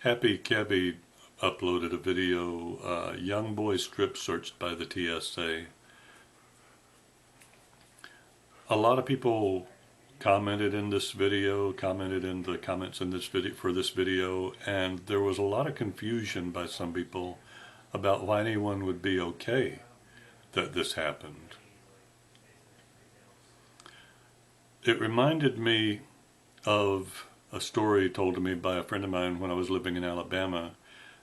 Happy Cabby uploaded a video, young boy strip searched by the TSA. A lot of people commented in this video, commented in the comments in this video for this video, and there was a lot of confusion by some people about why anyone would be okay that this happened. It reminded me of a story told to me by a friend of mine when I was living in Alabama.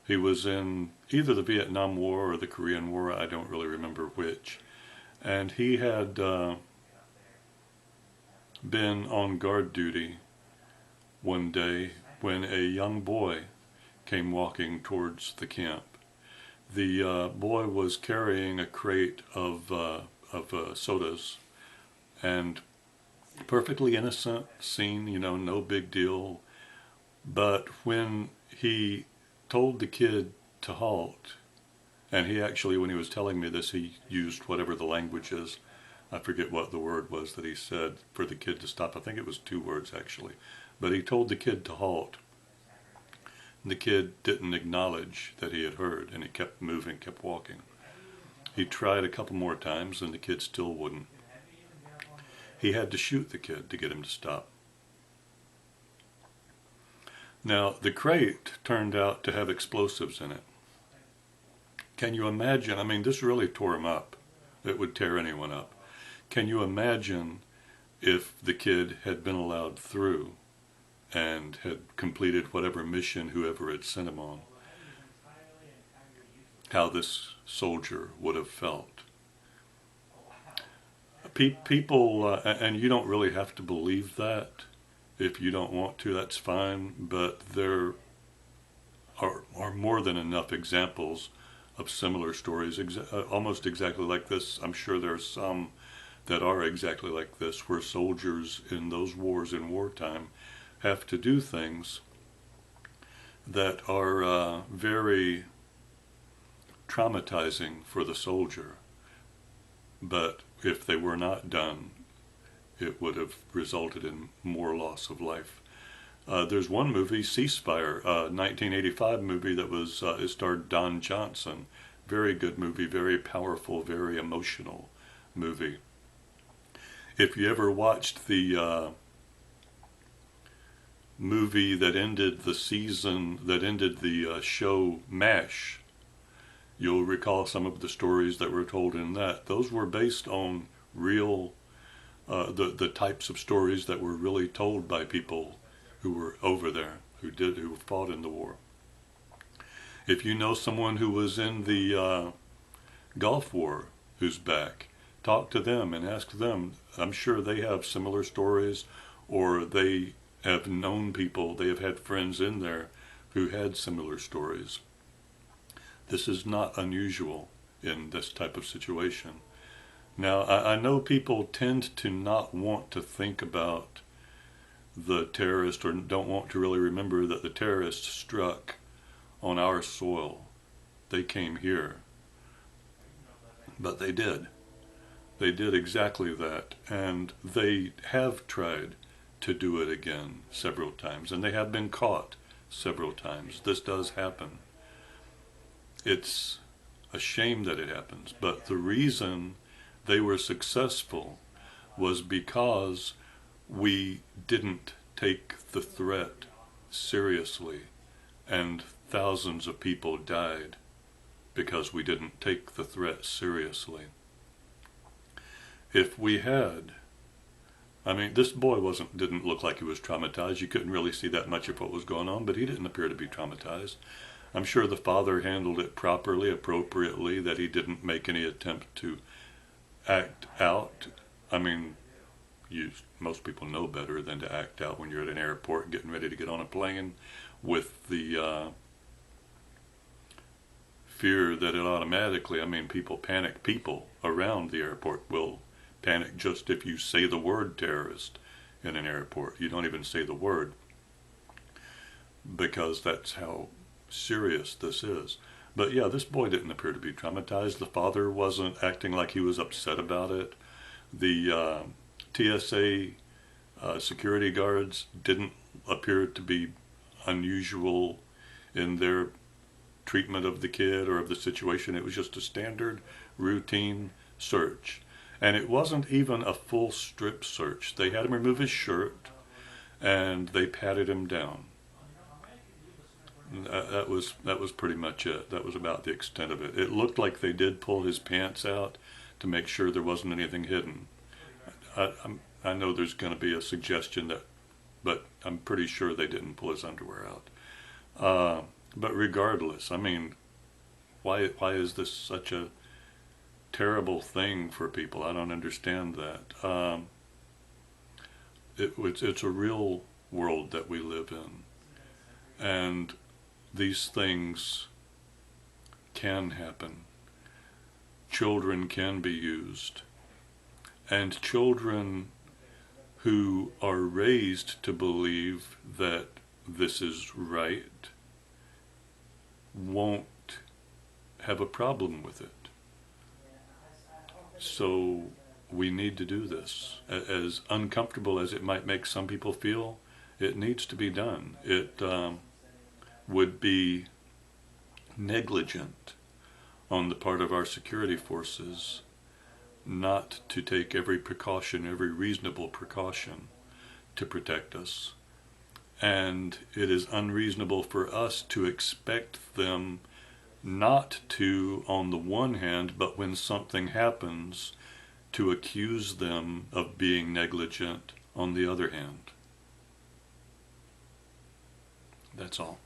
He was in either the Vietnam War or the Korean War, I don't really remember which. And he had been on guard duty one day when a young boy came walking towards the camp. The boy was carrying a crate of sodas, and perfectly innocent scene, no big deal. But when he told the kid to halt, and he actually, when he was telling me this, he used whatever the language is. I forget what the word was that he said for the kid to stop. I think it was 2 words actually. But he told the kid to halt. And the kid didn't acknowledge that he had heard, and he kept moving, kept walking. He tried a couple more times, and the kid still wouldn't. He had to shoot the kid to get him to stop. Now, the crate turned out to have explosives in it. Can you imagine? I mean, this really tore him up. It would tear anyone up. Can you imagine if the kid had been allowed through and had completed whatever mission whoever had sent him on? How this soldier would have felt. People, and you don't really have to believe that. If you don't want to, that's fine. But there are more than enough examples of similar stories, almost exactly like this. I'm sure there are some that are exactly like this, where soldiers in those wars in wartime have to do things that are very traumatizing for the soldier. But if they were not done, it would have resulted in more loss of life. There's one movie, Ceasefire, 1985 movie that was it starred Don Johnson. Very good movie, very powerful, very emotional movie. If you ever watched the movie that ended the season, that ended the show MASH, you'll recall some of the stories that were told in that. Those were based on real, the types of stories that were really told by people who were over there, who fought in the war. If you know someone who was in the Gulf War who's back, talk to them and ask them. I'm sure they have similar stories, or they have known people, they have had friends in there who had similar stories. This is not unusual in this type of situation. Now, I know people tend to not want to think about the terrorist, or don't want to really remember that the terrorists struck on our soil. They came here. But they did. They did exactly that. And they have tried to do it again several times. And they have been caught several times. This does happen. It's a shame that it happens. But the reason they were successful was because we didn't take the threat seriously, and thousands of people died because we didn't take the threat seriously. If we had, I mean, this boy didn't look like he was traumatized. You couldn't really see that much of what was going on, but he didn't appear to be traumatized. I'm sure the father handled it properly, appropriately, that he didn't make any attempt to act out. I mean, most people know better than to act out when you're at an airport getting ready to get on a plane, with the fear that it automatically, people panic. People around the airport will panic just if you say the word terrorist in an airport. You don't even say the word, because that's how serious this is. But yeah, this boy didn't appear to be traumatized. The father wasn't acting like he was upset about it. The TSA security guards didn't appear to be unusual in their treatment of the kid or of the situation. It was just a standard routine search. And it wasn't even a full strip search. They had him remove his shirt and they patted him down. That was pretty much it. That was about the extent of it. It looked like they did pull his pants out to make sure there wasn't anything hidden. I know there's going to be a suggestion that, but I'm pretty sure they didn't pull his underwear out. But regardless, I mean, why is this such a terrible thing for people? I don't understand that. It's a real world that we live in, and these things can happen. Children can be used, and children who are raised to believe that this is right won't have a problem with it. So we need to do this. As uncomfortable as it might make some people feel, it needs to be done. It would be negligent on the part of our security forces not to take every precaution, every reasonable precaution to protect us. And it is unreasonable for us to expect them not to, on the one hand, but when something happens, to accuse them of being negligent on the other hand. That's all.